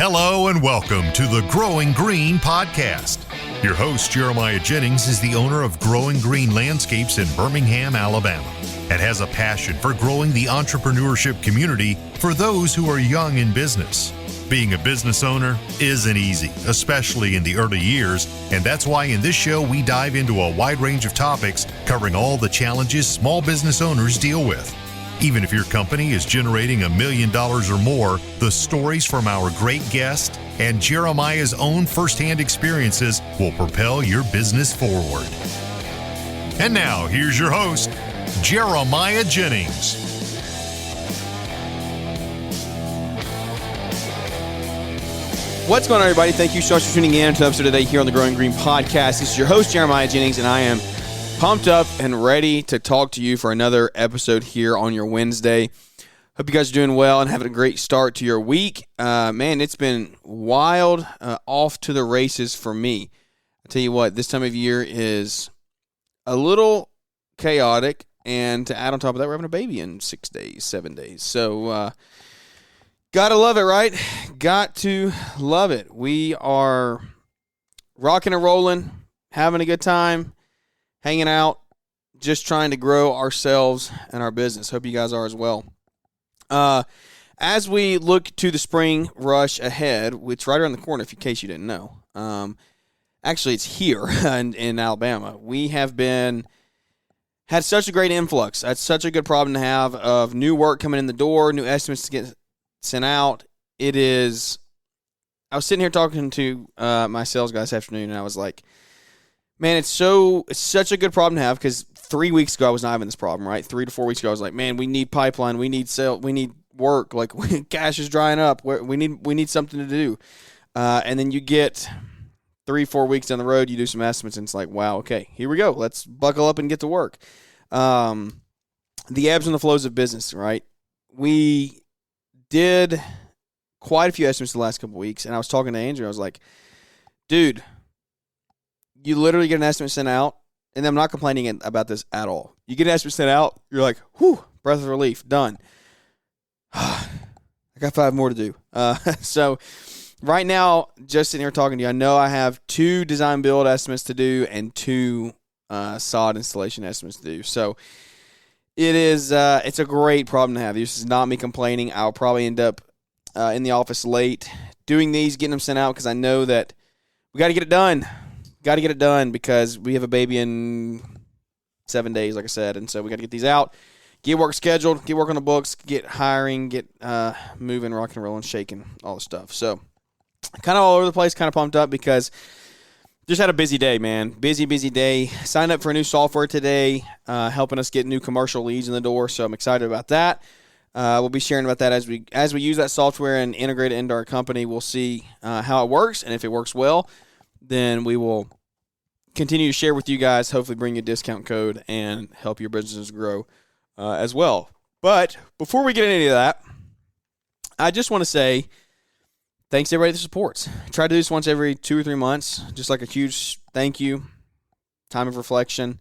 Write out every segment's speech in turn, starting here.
Hello and welcome to the Growing Green podcast. Your host, Jeremiah Jennings, is the owner of Growing Green Landscapes in Birmingham, Alabama, and has a passion for growing the entrepreneurship community for those who are young in business. Being a business owner isn't easy, especially in the early years, and that's why in this show we dive into a wide range of topics covering all the challenges small business owners deal with. Even if your company is generating $1 million or more, the stories from our great guest and Jeremiah's own firsthand experiences will propel your business forward. And now, here's your host, Jeremiah Jennings. What's going on, everybody? Thank you so much for tuning in to the episode today here on the Growing Green podcast. This is your host, Jeremiah Jennings, and I am pumped up and ready to talk to you for another episode here on your Wednesday. Hope you guys are doing well and having a great start to your week. Man, it's been wild, off to the races for me. I tell you what, this time of year is a little chaotic, and to add on top of that, we're having a baby in 7 days. So, gotta love it, right? Got to love it. We are rocking and rolling, having a good time, hanging out, just trying to grow ourselves and our business. Hope you guys are as well. As we look to the spring rush ahead, which right around the corner, in case you didn't know. Actually, it's here in Alabama. We have had such a great influx. That's such a good problem to have of new work coming in the door, new estimates to get sent out. I was sitting here talking to my sales guy this afternoon, and I was like, man, it's such a good problem to have, because 3 weeks ago I was not having this problem, right? 3 to 4 weeks ago I was like, man, we need pipeline, we need sale, we need work, like cash is drying up, we need something to do. And then you get 3-4 weeks down the road, you do some estimates, and it's like, wow, okay, here we go. Let's buckle up and get to work. The ebbs and the flows of business, right? We did quite a few estimates the last couple of weeks, and I was talking to Andrew. I was like, dude, you literally get an estimate sent out, and I'm not complaining about this at all. You get an estimate sent out, you're like, whew, breath of relief, done. I got 5 more to do. So right now, just sitting here talking to you, I know I have 2 design build estimates to do and 2 sod installation estimates to do. So it's a great problem to have. This is not me complaining. I'll probably end up in the office late doing these, getting them sent out, because I know that we got to get it done. Got to get it done because we have a baby in 7 days, like I said, and so we got to get these out, get work scheduled, get work on the books, get hiring, get moving, rocking and rolling, shaking, all the stuff. So kind of all over the place, kind of pumped up because just had a busy day, man. Busy day. Signed up for a new software today, helping us get new commercial leads in the door, so I'm excited about that. We'll be sharing about that as we use that software and integrate it into our company. We'll see how it works, and if it works well, then we will continue to share with you guys, hopefully bring you a discount code and help your businesses grow as well. But before we get into any of that, I just want to say thanks to everybody that supports. I try to do this once every 2 or 3 months, just like a huge thank you, time of reflection.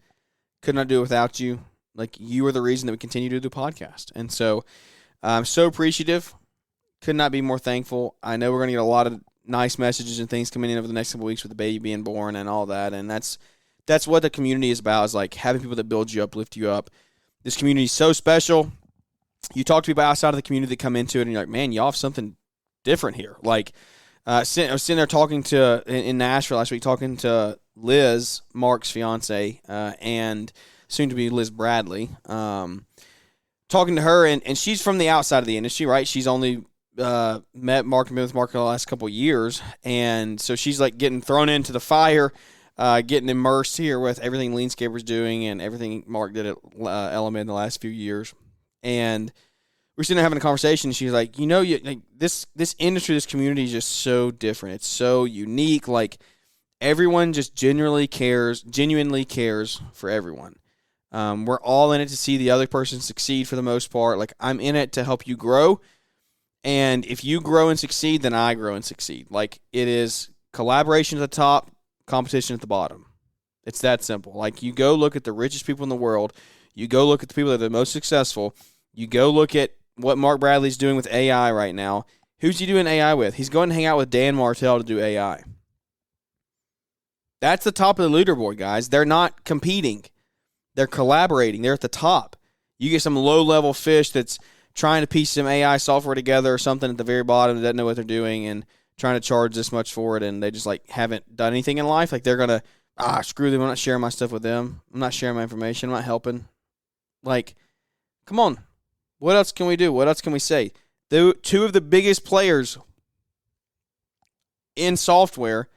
Could not do it without you. Like, you are the reason that we continue to do the podcast. And so I'm so appreciative. Could not be more thankful. I know we're going to get a lot of nice messages and things coming in over the next couple of weeks with the baby being born and all that. And that's what the community is about, is like having people that build you up, lift you up. This community is so special. You talk to people outside of the community that come into it, and you're like, man, y'all have something different here. Like, I was sitting there talking in Nashville last week, talking to Liz, Mark's fiance, and soon to be Liz Bradley. Talking to her, and she's from the outside of the industry, right? She's only met Mark and been with Mark the last couple of years, and so she's like getting thrown into the fire, getting immersed here with everything Leanscaper's doing and everything Mark did at Element in the last few years. And we're sitting there having a conversation, and she's like, this industry, this community is just so different. It's so unique. Like, everyone just genuinely cares for everyone. We're all in it to see the other person succeed for the most part. Like, I'm in it to help you grow. And if you grow and succeed, then I grow and succeed. Like, it is collaboration at the top, competition at the bottom. It's that simple. Like, you go look at the richest people in the world. You go look at the people that are the most successful. You go look at what Mark Bradley's doing with AI right now. Who's he doing AI with? He's going to hang out with Dan Martell to do AI. That's the top of the leaderboard, guys. They're not competing. They're collaborating. They're at the top. You get some low-level fish that's trying to piece some AI software together or something at the very bottom that doesn't know what they're doing and trying to charge this much for it, and they just like haven't done anything in life. Like they're going to, screw them. I'm not sharing my stuff with them. I'm not sharing my information. I'm not helping. Like, come on. What else can we do? What else can we say? Two of the biggest players in software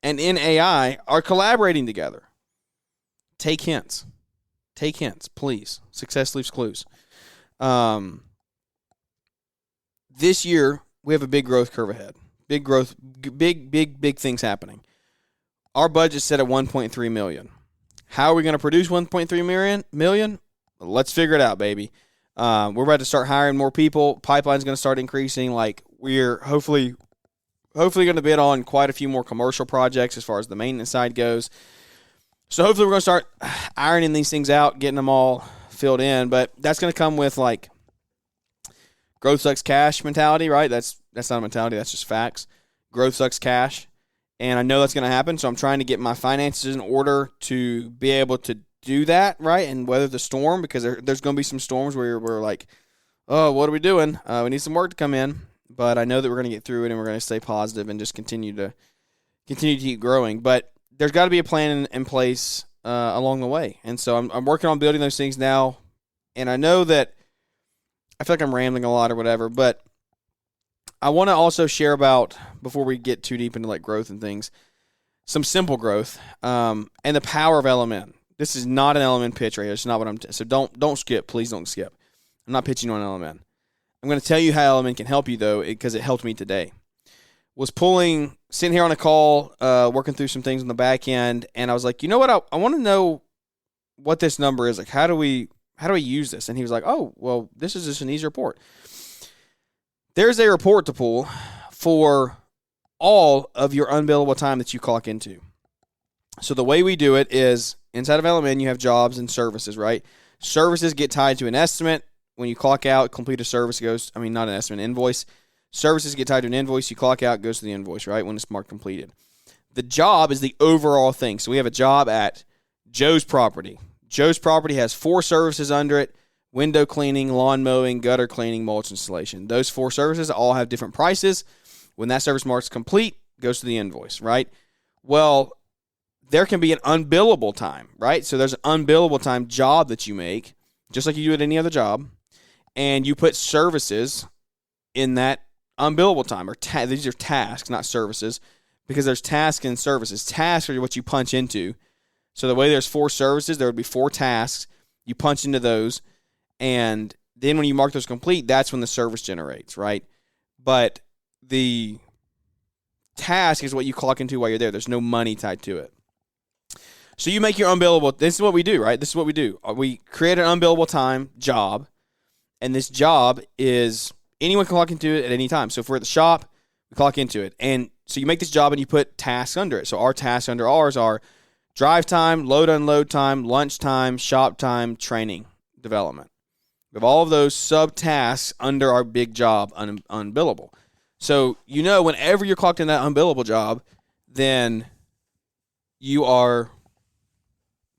and in AI are collaborating together. Take hints. Take hints, please. Success leaves clues. This year, we have a big growth curve ahead. Big growth, big things happening. Our budget's set at $1.3 million. How are we going to produce $1.3 million? Let's figure it out, baby. We're about to start hiring more people. Pipeline's going to start increasing. Like, we're hopefully going to bid on quite a few more commercial projects as far as the maintenance side goes. So hopefully we're going to start ironing these things out, getting them all filled in. But that's going to come with, like, growth sucks cash mentality, right? That's not a mentality. That's just facts. Growth sucks cash. And I know that's going to happen, so I'm trying to get my finances in order to be able to do that, right, and weather the storm, because there's going to be some storms where we're like, oh, what are we doing? We need some work to come in. But I know that we're going to get through it, and we're going to stay positive and just continue to keep growing. But there's got to be a plan in place along the way. And so I'm working on building those things now. And I know that I feel like I'm rambling a lot or whatever, but I want to also share about, before we get too deep into like growth and things, some simple growth and the power of LMN. This is not an LMN pitch right here. It's not what I'm so don't skip. Please don't skip. I'm not pitching on LMN. I'm going to tell you how LMN can help you, though, because it helped me today. Was sitting here on a call, working through some things on the back end, and I was like, you know what? I want to know what this number is. Like, how do we use this? And he was like, oh, well, this is just an easy report. There's a report to pull for all of your unbillable time that you clock into. So the way we do it is inside of LMN, you have jobs and services, right? Services get tied to an estimate. When you clock out, complete a service not an estimate, an invoice. Services get tied to an invoice. You clock out, goes to the invoice, right, when it's marked completed. The job is the overall thing. So we have a job at Joe's property. Joe's property has 4 services under it: window cleaning, lawn mowing, gutter cleaning, mulch installation. Those 4 services all have different prices. When that service marks complete, goes to the invoice, right? Well, there can be an unbillable time, right? So there's an unbillable time job that you make, just like you do at any other job, and you put services in that unbillable time. These are tasks, not services, because there's tasks and services. Tasks are what you punch into. So the way there's 4 services, there would be 4 tasks. You punch into those, and then when you mark those complete, that's when the service generates, right? But the task is what you clock into while you're there. There's no money tied to it. So you make your unbillable. This is what we do, right? This is what we do. We create an unbillable time job, and this job is anyone can clock into it at any time. So if we're at the shop, we clock into it. And so you make this job and you put tasks under it. So our tasks under ours are drive time, load unload time, lunch time, shop time, training, development. We have all of those sub-tasks under our big job, unbillable. So whenever you're clocked in that unbillable job, then you are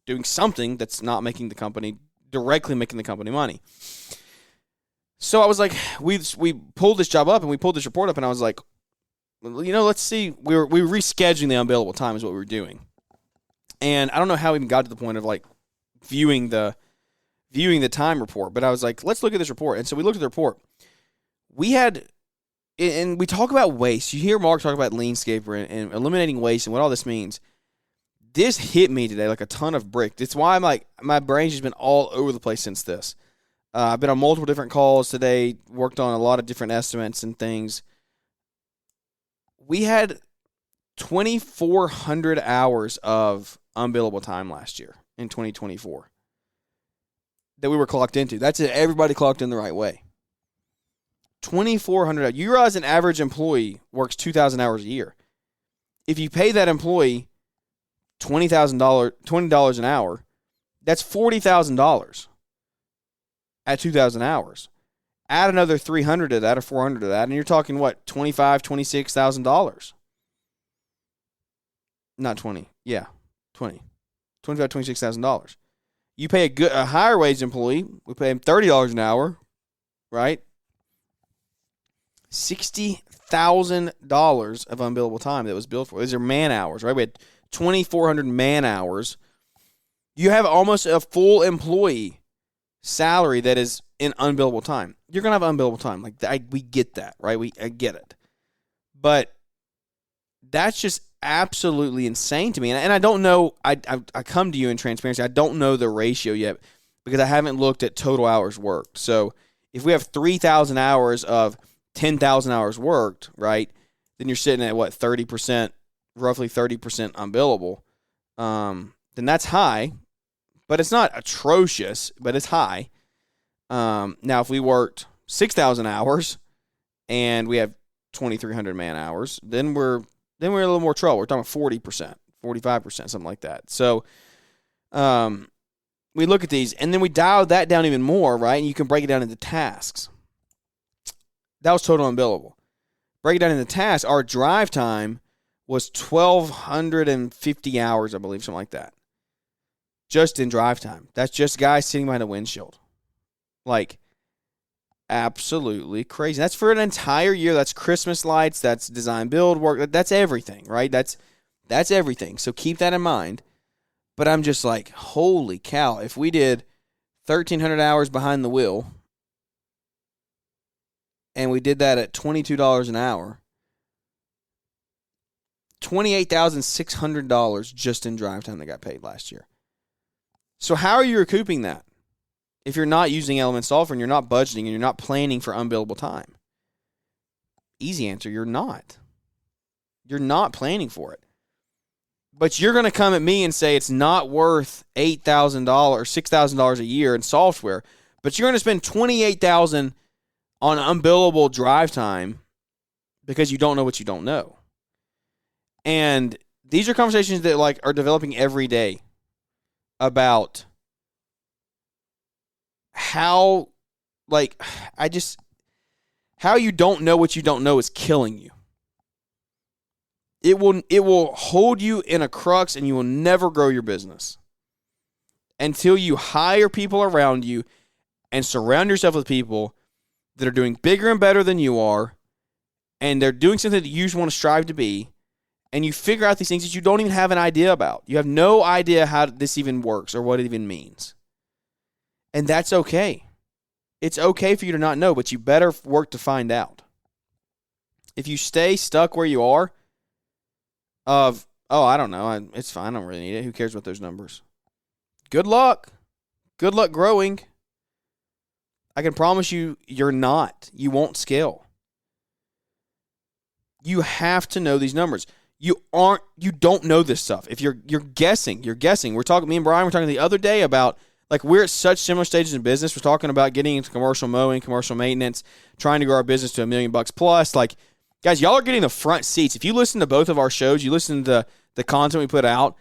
doing something that's not directly making the company money. So I was like, we pulled this job up and we pulled this report up, and I was like, let's see. We're rescheduling the unbillable time is what we were doing. And I don't know how we even got to the point of like viewing the time report, but I was like, let's look at this report. And so we looked at the report. And we talk about waste. You hear Mark talk about Leanscaper and eliminating waste and what all this means. This hit me today like a ton of bricks. It's why I'm like, my brain's just been all over the place since this. I've been on multiple different calls today, worked on a lot of different estimates and things. We had 2,400 hours of unbillable time last year in 2024 that we were clocked into. That's it. Everybody clocked in the right way. 2,400 hours. You realize an average employee works 2,000 hours a year. If you pay that employee $20 an hour, that's $40,000 at 2,000 hours. Add another 300 to that or 400 to that, and you're talking what, $25,000, $26,000? Not 20. Yeah, 20. $25,000, $26,000. You pay a higher wage employee. We pay him $30 an hour, right? $60,000 of unbillable time that was billed for. These are man hours, right? We had 2,400 man hours. You have almost a full employee salary that is in unbillable time. You're going to have unbillable time. Like, we get that, right? I get it. But that's just absolutely insane to me. And I don't know, I come to you in transparency. I don't know the ratio yet because I haven't looked at total hours worked. So if we have 3,000 hours of 10,000 hours worked, right, then you're sitting at what, 30%, roughly 30% unbillable. Then that's high, but it's not atrocious, but it's high. Now, if we worked 6,000 hours and we have 2,300 man hours, then we're in a little more trouble. We're talking 40%, 45%, something like that. So we look at these, and then we dial that down even more, right? And you can break it down into tasks. That was total unbillable. Break it down into tasks. Our drive time was 1,250 hours, I believe, something like that. Just in drive time. That's just guys sitting behind a windshield. Like, absolutely crazy. That's for an entire year. That's Christmas lights. That's design build work. That's everything, right? That's everything. So keep that in mind. But I'm just like, holy cow. If we did 1,300 hours behind the wheel and we did that at $22 an hour, $28,600 just in drive time that got paid last year. So how are you recouping that? If you're not using Element software and you're not budgeting and you're not planning for unbillable time? Easy answer, you're not. You're not planning for it. But you're going to come at me and say it's not worth $8,000, $6,000 a year in software, but you're going to spend $28,000 on unbillable drive time because you don't know what you don't know. And these are conversations that are developing every day about how you don't know what you don't know is killing you. It will hold you in a crux and you will never grow your business until you hire people around you and surround yourself with people that are doing bigger and better than you are, and they're doing something that you want to strive to be, and you figure out these things that you don't even have an idea about. You have no idea how this even works or what it even means. And that's okay. It's okay for you to not know, but you better work to find out. If you stay stuck where you are, I don't know, it's fine, I don't really need it. Who cares about those numbers? Good luck. Good luck growing. I can promise you, you won't scale. You have to know these numbers. You don't know this stuff. If you're guessing. Me and Brian were talking the other day about, we're at such similar stages in business. We're talking about getting into commercial mowing, commercial maintenance, trying to grow our business to $1 million plus. Guys, y'all are getting the front seats. If you listen to both of our shows, you listen to the content we put out,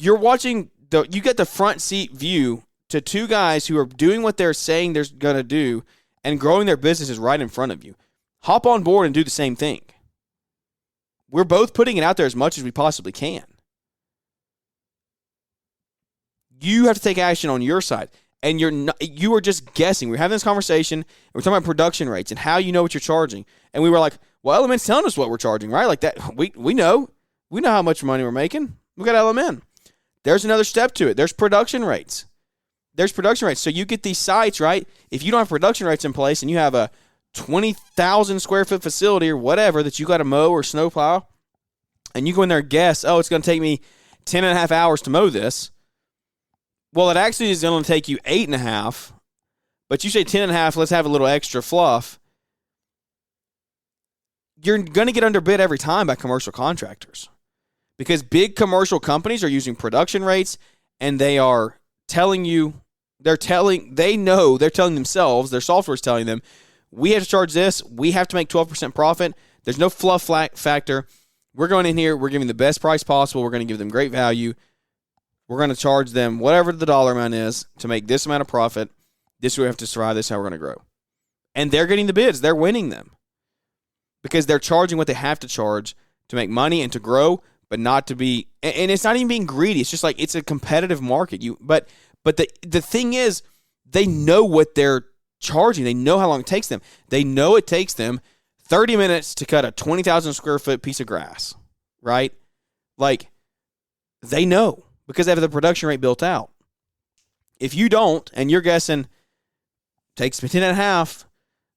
you're watching, you get the front seat view to two guys who are doing what they're saying they're going to do and growing their businesses right in front of you. Hop on board and do the same thing. We're both putting it out there as much as we possibly can. You have to take action on your side. And you are just guessing. We're having this conversation, and we're talking about production rates and how you know what you're charging. And we were like, well, Element's telling us what we're charging, right? Like that, we know. We know how much money we're making. We got Element. There's another step to it. There's production rates. So you get these sites, right? If you don't have production rates in place and you have a 20,000 square foot facility or whatever that you got to mow or snowplow, and you go in there and guess, it's going to take me 10 and a half hours to mow this. Well, it actually is going to take you 8.5, but you say 10.5, let's have a little extra fluff. You're going to get underbid every time by commercial contractors because big commercial companies are using production rates, and they are telling you, they're telling themselves, their software is telling them, we have to charge this, we have to make 12% profit. There's no fluff factor. We're going in here, we're giving the best price possible, we're going to give them great value. We're going to charge them whatever the dollar amount is to make this amount of profit, This is what we have to survive. This is how we're going to grow. And they're getting the bids. They're winning them because they're charging what they have to charge to make money and to grow, but not to be, and it's not even being greedy. It's just like, it's a competitive market. But the thing is, they know what they're charging. They know how long it takes them. They know it takes them 30 minutes to cut a 20,000 square foot piece of grass, right? Like, they know because they have the production rate built out. If you don't, and you're guessing takes 10.5,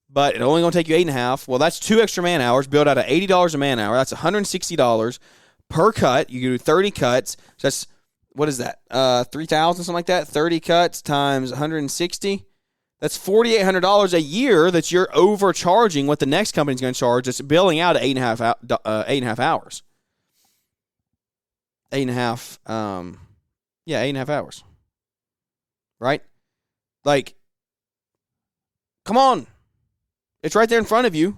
but it's only going to take you 8.5, well, that's 2 extra man hours built out of $80 a man hour. That's $160 per cut. You do 30 cuts. So that's, what is that? 3,000, something like that. 30 cuts times 160. That's $4,800 a year that you're overcharging what the next company's going to charge. That's billing out at 8.5 hours. 8.5. 8.5 hours. Right? Like, come on. It's right there in front of you.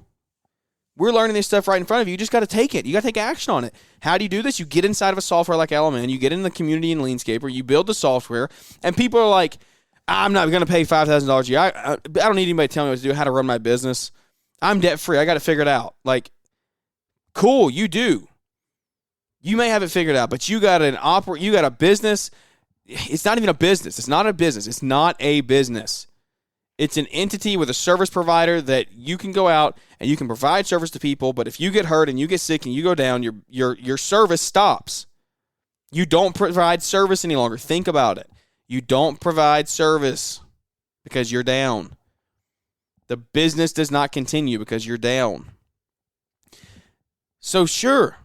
We're learning this stuff right in front of you. You just got to take it. You got to take action on it. How do you do this? You get inside of a software like Element. You get in the community in Leanscaper. You build the software. And people are like, I'm not going to pay $5,000 a year. I don't need anybody to tell me what to do, how to run my business. I'm debt-free. I got to figure it out. Like, cool, you do. You may have it figured out, but you got a business. It's not even a business. It's not a business. It's not a business. It's an entity with a service provider that you can go out and you can provide service to people, but if you get hurt and you get sick and you go down, your service stops. You don't provide service any longer. Think about it. You don't provide service because you're down. The business does not continue because you're down. So sure,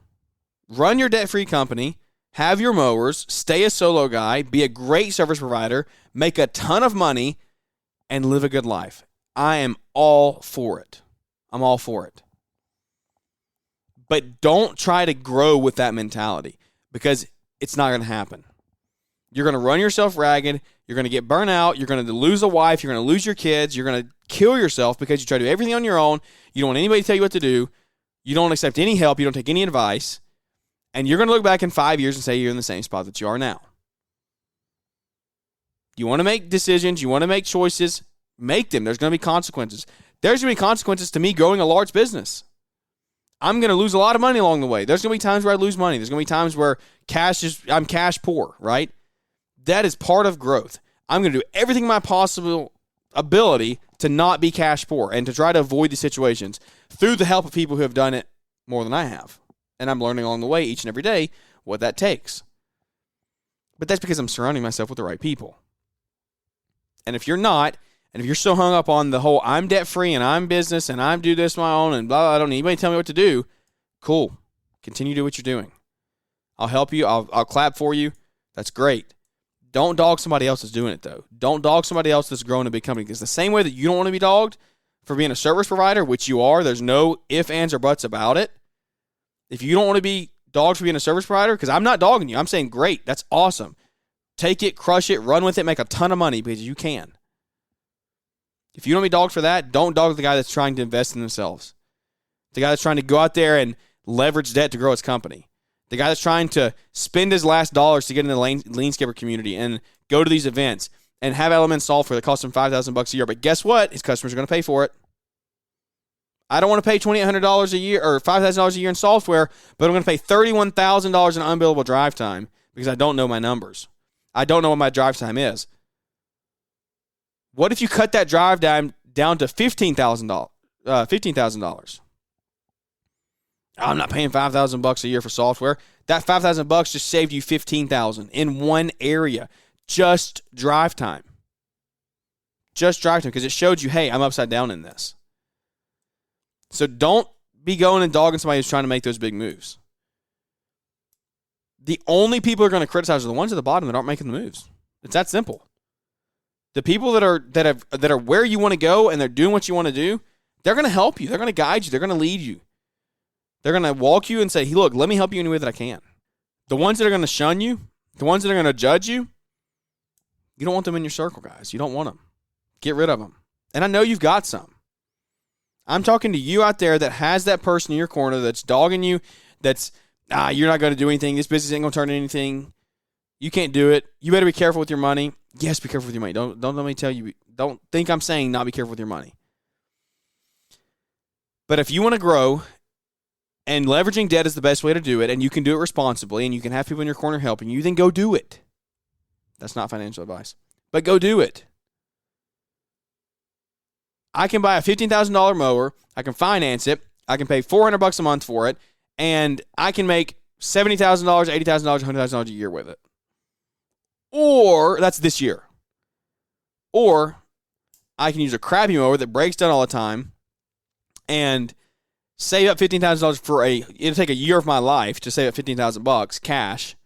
run your debt-free company, have your mowers, stay a solo guy, be a great service provider, make a ton of money, and live a good life. I am all for it. I'm all for it. But don't try to grow with that mentality because it's not going to happen. You're going to run yourself ragged. You're going to get burnt out. You're going to lose a wife. You're going to lose your kids. You're going to kill yourself because you try to do everything on your own. You don't want anybody to tell you what to do. You don't accept any help. You don't take any advice. And you're going to look back in 5 years and say you're in the same spot that you are now. You want to make decisions. You want to make choices. Make them. There's going to be consequences. There's going to be consequences to me growing a large business. I'm going to lose a lot of money along the way. There's going to be times where I lose money. There's going to be times where I'm cash poor, right? That is part of growth. I'm going to do everything in my possible ability to not be cash poor and to try to avoid these situations through the help of people who have done it more than I have. And I'm learning along the way each and every day what that takes. But that's because I'm surrounding myself with the right people. And if you're not, and if you're so hung up on the whole I'm debt-free and I'm business and I do this my own and blah, blah, I don't need anybody to tell me what to do, cool. Continue to do what you're doing. I'll help you. I'll clap for you. That's great. Don't dog somebody else that's doing it, though. Don't dog somebody else that's growing a big company. Because the same way that you don't want to be dogged for being a service provider, which you are, there's no ifs, ands, or buts about it. If you don't want to be dogged for being a service provider, because I'm not dogging you. I'm saying, great, that's awesome. Take it, crush it, run with it, make a ton of money because you can. If you don't want to be dogged for that, don't dog the guy that's trying to invest in themselves. The guy that's trying to go out there and leverage debt to grow his company. The guy that's trying to spend his last dollars to get in the Leanscaper community and go to these events and have Element software that costs him $5,000 a year. But guess what? His customers are going to pay for it. I don't want to pay $2,800 a year or $5,000 a year in software, but I'm going to pay $31,000 in unbillable drive time because I don't know my numbers. I don't know what my drive time is. What if you cut that drive down to $15,000? I'm not paying $5,000 a year for software. That $5,000 just saved you $15,000 in one area. Just drive time. Just drive time because it showed you, hey, I'm upside down in this. So don't be going and dogging somebody who's trying to make those big moves. The only people who are going to criticize are the ones at the bottom that aren't making the moves. It's that simple. The people that are where you want to go and they're doing what you want to do, they're going to help you. They're going to guide you. They're going to lead you. They're going to walk you and say, hey, look, let me help you any way that I can. The ones that are going to shun you, the ones that are going to judge you, you don't want them in your circle, guys. You don't want them. Get rid of them. And I know you've got some. I'm talking to you out there that has that person in your corner that's dogging you, that's, you're not going to do anything. This business ain't going to turn into anything. You can't do it. You better be careful with your money. Yes, be careful with your money. Don't let me tell you. Don't think I'm saying not be careful with your money. But if you want to grow, and leveraging debt is the best way to do it, and you can do it responsibly, and you can have people in your corner helping you, then go do it. That's not financial advice. But go do it. I can buy a $15,000 mower. I can finance it. I can pay $400 a month for it, and I can make $70,000, $80,000, $100,000 a year with it. Or, that's this year. Or, I can use a crappy mower that breaks down all the time and save up $15,000 for it'll take a year of my life to save up $15,000 cash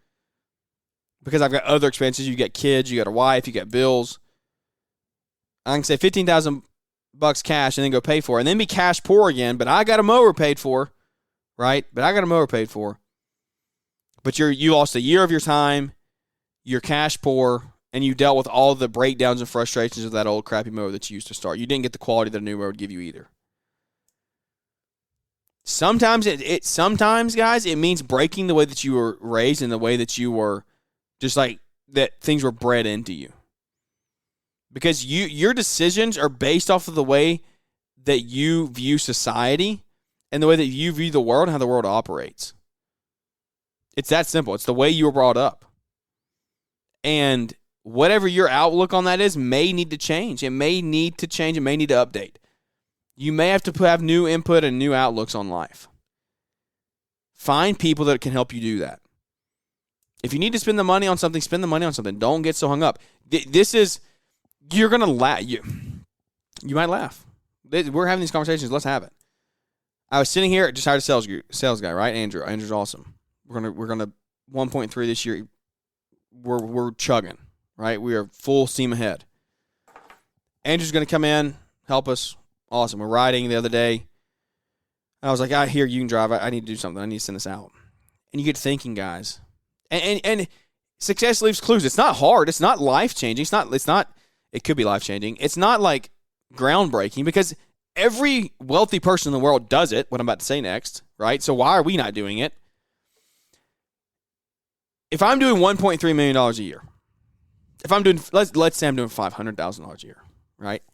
because I've got other expenses. You got kids, you got a wife, you got bills. I can save $15,000 cash and then go pay for it and then be cash poor again, but I got a mower paid for, right? But you lost a year of your time, you're cash poor, and you dealt with all the breakdowns and frustrations of that old crappy mower that you used to start. You didn't get the quality that a new mower would give you either. Sometimes sometimes, guys, it means breaking the way that you were raised and the way that you were just like that things were bred into you. Because your decisions are based off of the way that you view society and the way that you view the world and how the world operates. It's that simple. It's the way you were brought up. And whatever your outlook on that is may need to change. It may need to change. It may need to update. You may have to have new input and new outlooks on life. Find people that can help you do that. If you need to spend the money on something, spend the money on something. Don't get so hung up. You're going to laugh. You might laugh. We're having these conversations. Let's have it. I was sitting here, just hired a sales guy, right? Andrew. Andrew's awesome. We're gonna 1.3 this year. We're chugging, right? We are full steam ahead. Andrew's going to come in, help us. Awesome. We're riding the other day. I was like, I hear you can drive. I need to do something. I need to send this out. And you get thinking, guys. And success leaves clues. It's not hard. It's not life-changing. It could be life-changing. It's not like groundbreaking because every wealthy person in the world does it, what I'm about to say next, right? So why are we not doing it? If I'm doing $1.3 million a year, if I'm doing, let's say I'm doing $500,000 a year, right?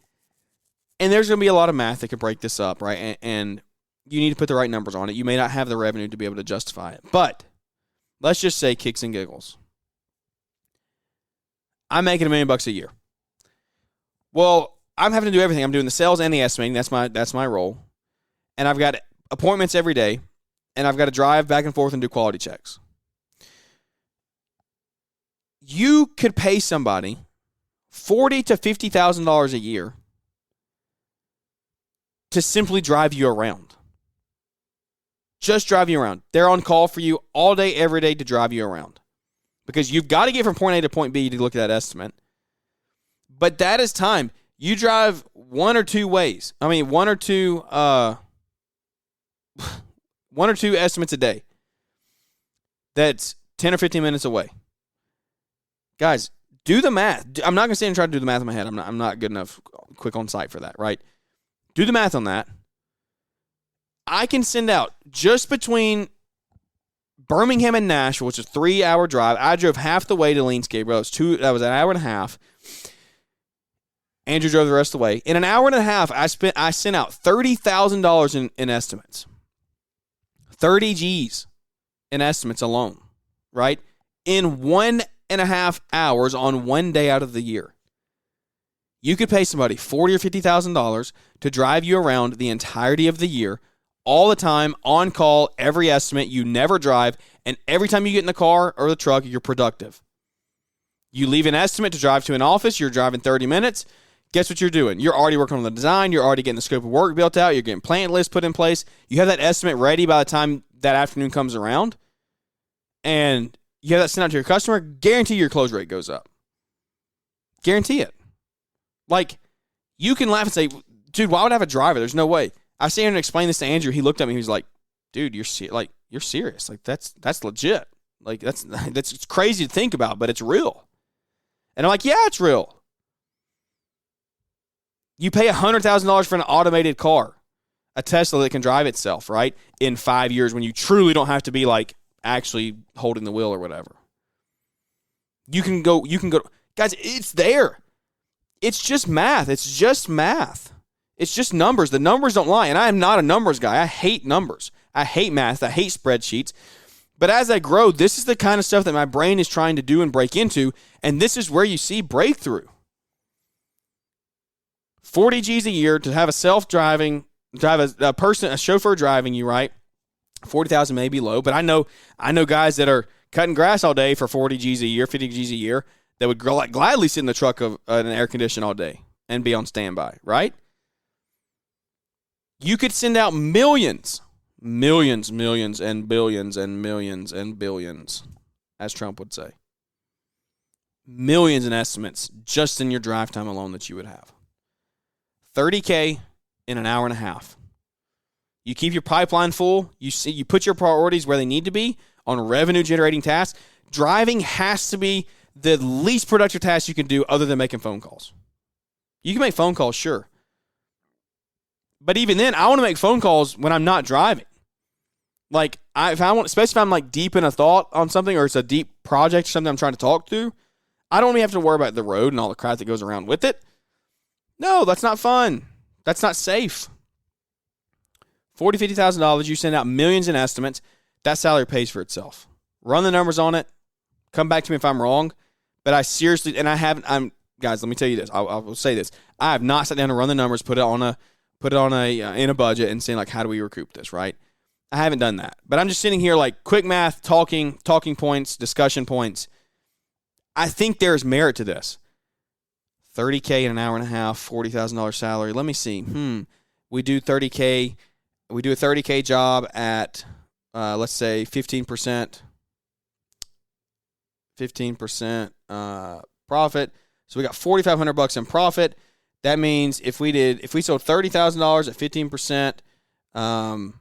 And there's going to be a lot of math that could break this up, right? And you need to put the right numbers on it. You may not have the revenue to be able to justify it. But let's just say kicks and giggles. I'm making $1 million a year. Well, I'm having to do everything. I'm doing the sales and the estimating. That's my role. And I've got appointments every day. And I've got to drive back and forth and do quality checks. You could pay somebody $40,000 to $50,000 a year to simply drive you around. Just drive you around. They're on call for you all day, every day to drive you around. Because you've got to get from point A to point B to look at that estimate. But that is time. You drive one or two estimates a day. That's 10 or 15 minutes away. Guys, do the math. I'm not going to sit and try to do the math in my head. I'm not good enough quick on site for that, right? Do the math on that. I can send out just between Birmingham and Nashville, which is a 3-hour drive. I drove half the way to Leanscape. That was an hour and a half. Andrew drove the rest of the way. In an hour and a half, I sent out $30,000 in estimates. 30 G's in estimates alone, right? In 1.5 hours on one day out of the year. You could pay somebody $40,000 or $50,000 to drive you around the entirety of the year, all the time, on call, every estimate. You never drive, and every time you get in the car or the truck, you're productive. You leave an estimate to drive to an office, you're driving 30 minutes. Guess what you're doing? You're already working on the design, you're already getting the scope of work built out, you're getting plant lists put in place. You have that estimate ready by the time that afternoon comes around, and you have that sent out to your customer. Guarantee your close rate goes up. Guarantee it. Like, you can laugh and say, dude, why would I have a driver? There's no way. I sat here and explained this to Andrew. He looked at me. He was like, dude, you're serious. Like, that's legit. Like, that's crazy to think about, but it's real. And I'm like, yeah, it's real. You pay $100,000 for an automated car, a Tesla that can drive itself, right? In 5 years, when you truly don't have to be like actually holding the wheel or whatever. You can go. Guys, it's there. It's just math. It's just math. It's just numbers. The numbers don't lie. And I am not a numbers guy. I hate numbers. I hate math. I hate spreadsheets. But as I grow, this is the kind of stuff that my brain is trying to do and break into. And this is where you see breakthrough. 40 G's a year to have a self-driving, a chauffeur driving you, right? 40,000 may be low, but I know guys that are cutting grass all day for 40 G's a year, 50 G's a year, that would gladly sit in the truck of an air condition all day and be on standby, right? You could send out millions, and billions and millions and billions, as Trump would say. Millions in estimates just in your drive time alone that you would have. 30K in an hour and a half. You keep your pipeline full. You put your priorities where they need to be on revenue-generating tasks. Driving has to be the least productive task you can do other than making phone calls. You can make phone calls, sure. But even then, I want to make phone calls when I'm not driving. Like, especially if I'm like deep in a thought on something or it's a deep project or something I'm trying to talk through, I don't even have to worry about the road and all the crap that goes around with it. No, that's not fun. That's not safe. $40,000, $50,000, you send out millions in estimates, that salary pays for itself. Run the numbers on it. Come back to me if I'm wrong. But I seriously, guys, let me tell you this. I will say this. I have not sat down and run the numbers, put it on in a budget and saying, like, how do we recoup this, right? I haven't done that. But I'm just sitting here like quick math, talking points, discussion points. I think there's merit to this. 30K in an hour and a half, $40,000 salary. Let me see. We do 30K. We do a 30K job at, let's say, 15% profit. So we got $4,500 in profit. That means if we sold $30,000 at 15%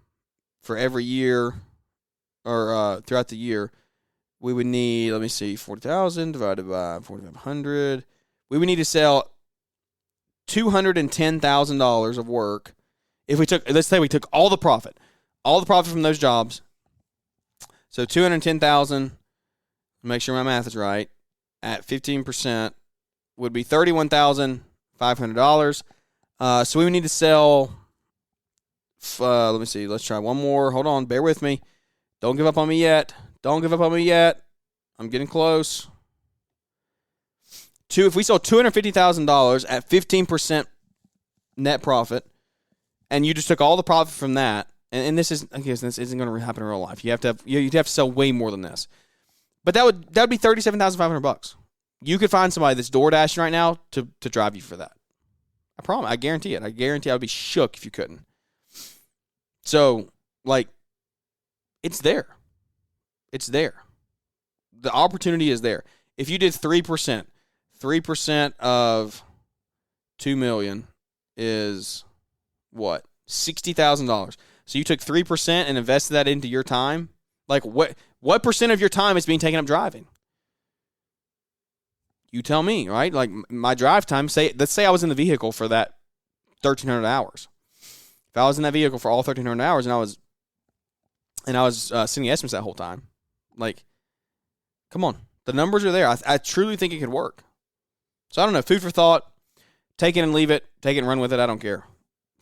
for every year or throughout the year, we would need, let me see, 40,000 divided by 4,500. We would need to sell $210,000 of work. If we took, let's say we took all the profit from those jobs. So 210,000, make sure my math is right, at 15% would be $31,500. So we would need to sell, let me see, let's try one more. Hold on, bear with me. Don't give up on me yet. I'm getting close. If we sold $250,000 at 15% net profit, and you just took all the profit from that, and this isn't going to happen in real life. You have to sell way more than this. But that would be $37,500. You could find somebody that's door dashing right now to drive you for that. I promise. I guarantee it. I guarantee I would be shook if you couldn't. So, like, it's there. It's there. The opportunity is there. If you did 3%, 3% of $2 million is what? $60,000. So you took 3% and invested that into your time. Like, what percent of your time is being taken up driving? You tell me, right? Like, my drive time, let's say I was in the vehicle for that 1,300 hours. If I was in that vehicle for all 1,300 hours and I was sending estimates that whole time, like, come on. The numbers are there. I truly think it could work. So, I don't know. Food for thought. Take it and leave it. Take it and run with it. I don't care.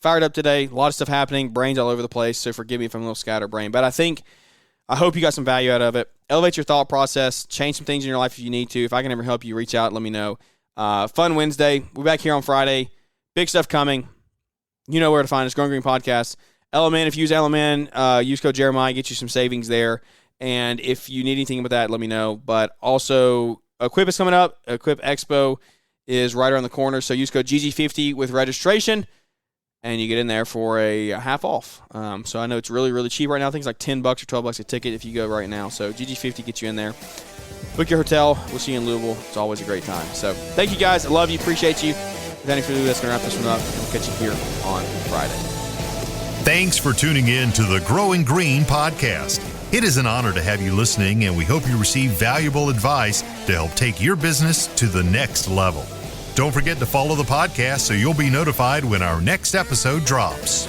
Fired up today. A lot of stuff happening. Brains all over the place. So, forgive me if I'm a little scatterbrained. But I hope you got some value out of it. Elevate your thought process. Change some things in your life if you need to. If I can ever help you, reach out. Let me know. Fun Wednesday. We'll be back here on Friday. Big stuff coming. You know where to find us. Growing Green Podcast. Element. If you use Element, use code Jeremiah. Get you some savings there. And if you need anything about that, let me know. But also, Equip is coming up. Equip Expo is right around the corner. So use code GG50 with registration, and you get in there for a half off. So I know it's really, really cheap right now. I think it's like $10 or $12 a ticket if you go right now. So GG50 gets you in there. Book your hotel. We'll see you in Louisville. It's always a great time. So thank you guys. I love you. Appreciate you. Without any further ado, that's going to wrap this one up. We'll catch you here on Friday. Thanks for tuning in to the Growing Green podcast. It is an honor to have you listening, and we hope you receive valuable advice to help take your business to the next level. Don't forget to follow the podcast so you'll be notified when our next episode drops.